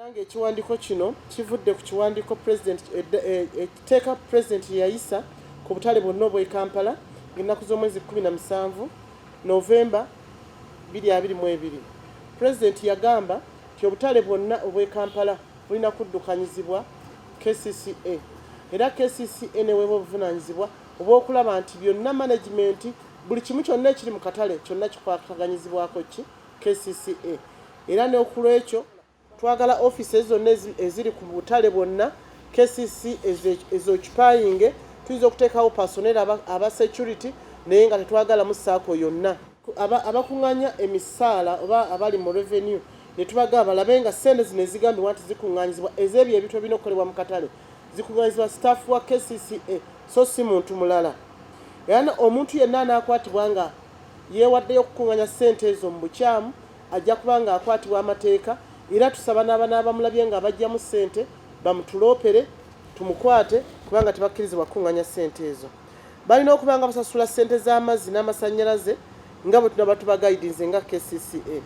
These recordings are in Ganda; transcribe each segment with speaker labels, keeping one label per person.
Speaker 1: Nange ekiwandiiko kino kivudde ku kiwandiiko etteeka pulezidenti yayisa ku butale bwonna obw'e Kampala ennaku z'omwezi 17 Novemba 2022. Pulezidenti yagamba nti obutale bwonna obw'e Kampala bulina kuddukanyizibwa KCCA era KCCA neweebwa obuvunaanyizibwa obw'okulaba nti byonna management buli kimu kyonna ekiri mu katale kyonna kikwataganyizibwako ki KCCA era n'okulwekyo twagala offices zonna eziri ku butale bwonna KCC ezoccupying tuyinza okuteekawo personnel aba security naye nga tetwagala mu saako yonna abakuŋŋaanya emisaala oba abali mu revenue ne tubagamba balabe nga ssente zino ezigambibwa nti zikuŋŋaanyizibwa ez'ebyo ebintu ebirina okukolebwa mu katale zikuŋŋaanyizibwa staff wa KCCA so si muntu mulala. Era omuntu yenna anaakwatibwa nga yeewaddeyo okukuŋŋaanya ssente ezo mu bukyamu ajja kuba nga akwatibwa amateeka era tusaba n'abamulabye nga bajjamu ssente bamutuloopere tumukwate kubanga tebakkirizibwa kukuŋŋaanya ssente ezo. Balina okuba nga basasula ssente z'amazzi n'amasannyalaze nga bwe tunaba tubagayidinze nga KCCA.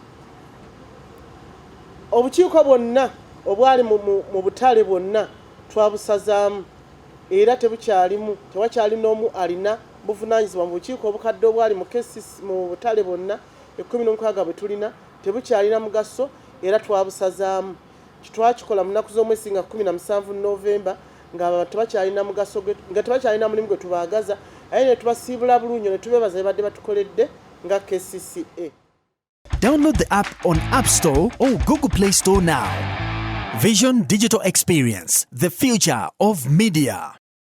Speaker 1: Obukiiko bwonna obwali mu butale bwonna twabusazaamu era tewakyali n'omu alina buvunaanyizibwa mu bukiiko obukadde obwali mu butale bwonna 16 bwe tulina tebukyalina mugaso era twabusazaamu. Kitwakikola mu nnaku z'omwezi nga 17 Novemba ng'abantu tebakyalina mugaso nga tebakyalina mulimu gwe tubaagaza aye ne tubasiibula bulungi ne tubeebaza badde batukoledde nga KCCA.
Speaker 2: Download the app on App Store or Google Play Store now. Vision Digital Experience, the future of media.